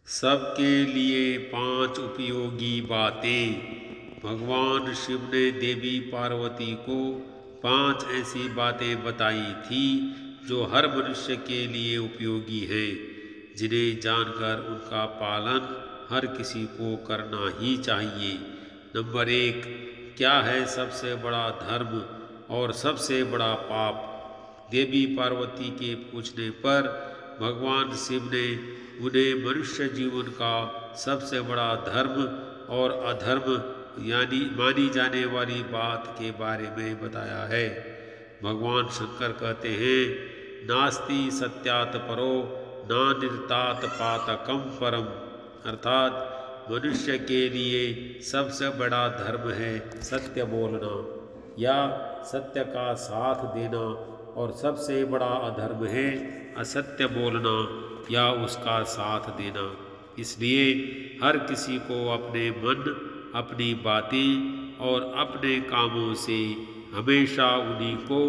सबके लिए 5 उपयोगी बातें। भगवान शिव ने देवी पार्वती को 5 ऐसी बातें बताई थी जो हर मनुष्य के लिए उपयोगी हैं, जिन्हें जानकर उनका पालन हर किसी को करना ही चाहिए। नंबर 1, क्या है सबसे बड़ा धर्म और सबसे बड़ा पाप? देवी पार्वती के पूछने पर भगवान शिव ने उन्हें मनुष्य जीवन का सबसे बड़ा धर्म और अधर्म यानी मानी जाने वाली बात के बारे में बताया है। भगवान शंकर कहते हैं, नास्ति सत्यात परो नानिर्तात पातकम परम, अर्थात मनुष्य के लिए सबसे बड़ा धर्म है सत्य बोलना या सत्य का साथ देना, और सबसे बड़ा अधर्म है असत्य बोलना या उसका साथ देना। इसलिए हर किसी को अपने मन, अपनी बातें और अपने कामों से हमेशा उन्हीं को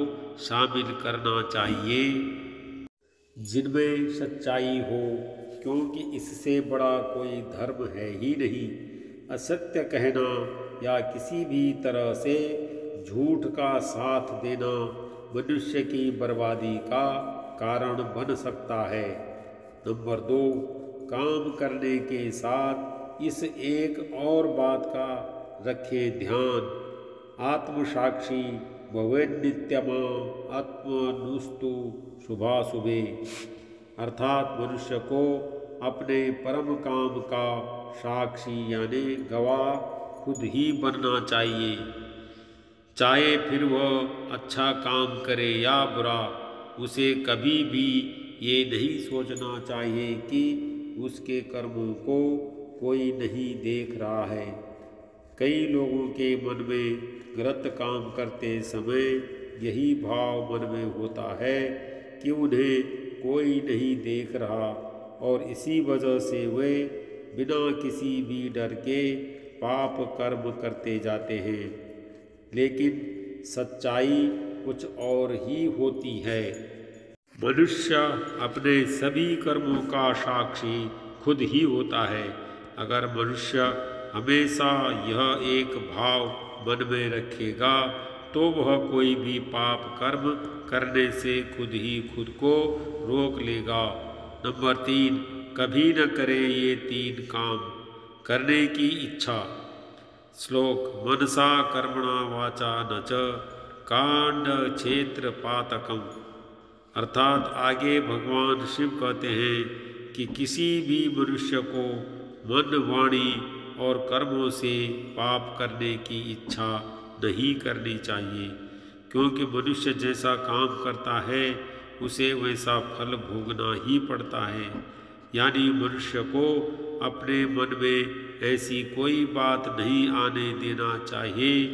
शामिल करना चाहिए जिनमें सच्चाई हो, क्योंकि इससे बड़ा कोई धर्म है ही नहीं। असत्य कहना या किसी भी तरह से झूठ का साथ देना मनुष्य की बर्बादी का कारण बन सकता है। नंबर 2, काम करने के साथ इस एक और बात का रखें ध्यान, आत्मसाक्षी भवेन्नित्यमा आत्मनुस्तु शुभाशुभे, अर्थात मनुष्य को अपने परम काम का साक्षी यानी गवाह खुद ही बनना चाहिए, चाहे फिर वह अच्छा काम करे या बुरा। उसे कभी भी ये नहीं सोचना चाहिए कि उसके कर्मों को कोई नहीं देख रहा है। कई लोगों के मन में गलत काम करते समय यही भाव मन में होता है कि उन्हें कोई नहीं देख रहा, और इसी वजह से वे बिना किसी भी डर के पाप कर्म करते जाते हैं। लेकिन सच्चाई कुछ और ही होती है। मनुष्य अपने सभी कर्मों का साक्षी खुद ही होता है। अगर मनुष्य हमेशा यह एक भाव मन में रखेगा तो वह कोई भी पाप कर्म करने से खुद ही खुद को रोक लेगा। नंबर 3, कभी न करे ये 3 काम करने की इच्छा। श्लोक, मनसा कर्मणा वाचा न च कांड क्षेत्र पातकम, अर्थात आगे भगवान शिव कहते हैं कि किसी भी मनुष्य को मन, वाणी और कर्मों से पाप करने की इच्छा नहीं करनी चाहिए, क्योंकि मनुष्य जैसा काम करता है उसे वैसा फल भोगना ही पड़ता है। यानी मनुष्य को अपने मन में ऐसी कोई बात नहीं आने देना चाहिए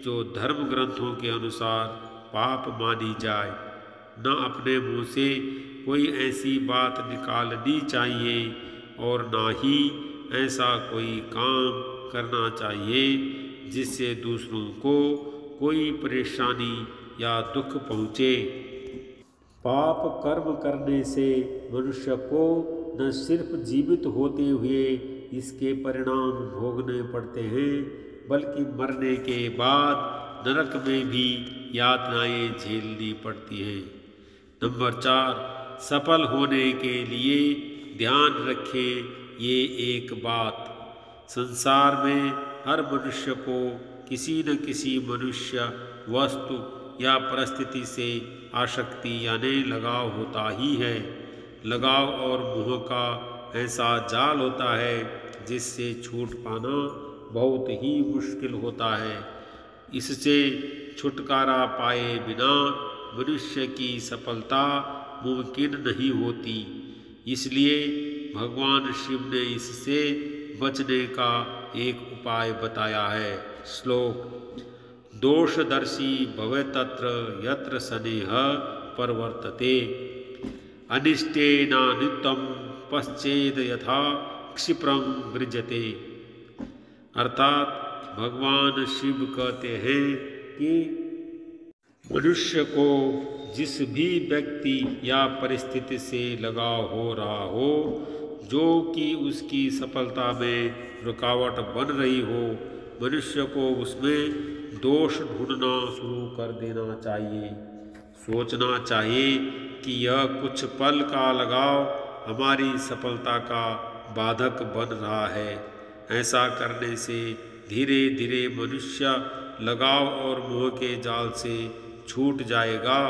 जो धर्म ग्रंथों के अनुसार पाप मानी जाए। न अपने मुंह से कोई ऐसी बात निकालनी चाहिए और ना ही ऐसा कोई काम करना चाहिए जिससे दूसरों को कोई परेशानी या दुख पहुँचे। पाप कर्म करने से मनुष्य को न सिर्फ जीवित होते हुए इसके परिणाम भोगने पड़ते हैं, बल्कि मरने के बाद नरक में भी यातनाएं झेलनी पड़ती हैं। नंबर 4, सफल होने के लिए ध्यान रखें ये एक बात, संसार में हर मनुष्य को किसी न किसी मनुष्य, वस्तु या परिस्थिति से आसक्ति यानी लगाव होता ही है। लगाव और मोह का ऐसा जाल होता है जिससे छूट पाना बहुत ही मुश्किल होता है। इससे छुटकारा पाए बिना मनुष्य की सफलता मुमकिन नहीं होती। इसलिए भगवान शिव ने इससे बचने का एक उपाय बताया है। श्लोक, दोषदर्शी भवे तत्र यत्र स्नेह प्रवर्तते अनिष्टेनानित्यं पश्चेद यथा क्षिप्रं वृजते, अर्थात भगवान शिव कहते हैं कि मनुष्य को जिस भी व्यक्ति या परिस्थिति से लगाव हो रहा हो, जो कि उसकी सफलता में रुकावट बन रही हो, मनुष्य को उसमें दोष ढूंढना शुरू कर देना चाहिए। सोचना चाहिए कि यह कुछ पल का लगाव हमारी सफलता का बाधक बन रहा है। ऐसा करने से धीरे धीरे मनुष्य लगाव और मोह के जाल से छूट जाएगा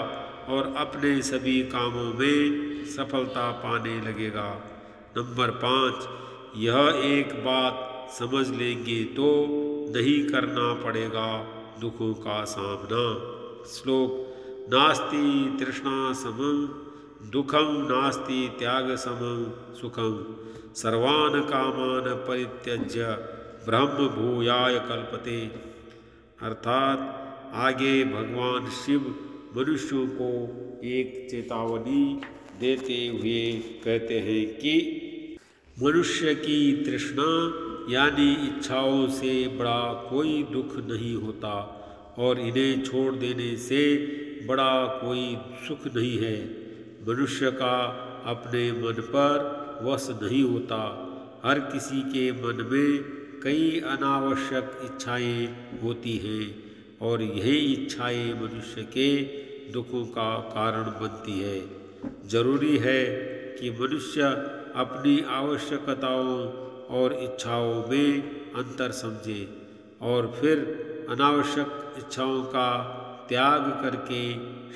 और अपने सभी कामों में सफलता पाने लगेगा। नंबर 5, यह एक बात समझ लेंगे तो नहीं करना पड़ेगा दुखों का सामना। श्लोक: नास्ति तृष्णा समं दुखम नास्ति त्याग समं सुखम सर्वान कामान परित्यज्य ब्रह्म भूयाय कल्पते। अर्थात आगे भगवान शिव मनुष्यों को एक चेतावनी देते हुए कहते हैं कि मनुष्य की तृष्णा यानी इच्छाओं से बड़ा कोई दुख नहीं होता और इन्हें छोड़ देने से बड़ा कोई सुख नहीं है। मनुष्य का अपने मन पर वश नहीं होता। हर किसी के मन में कई अनावश्यक इच्छाएं होती हैं और यही इच्छाएं मनुष्य के दुखों का कारण बनती है। जरूरी है कि मनुष्य अपनी आवश्यकताओं और इच्छाओं में अंतर समझे और फिर अनावश्यक इच्छाओं का त्याग करके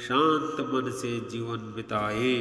शांत मन से जीवन बिताए।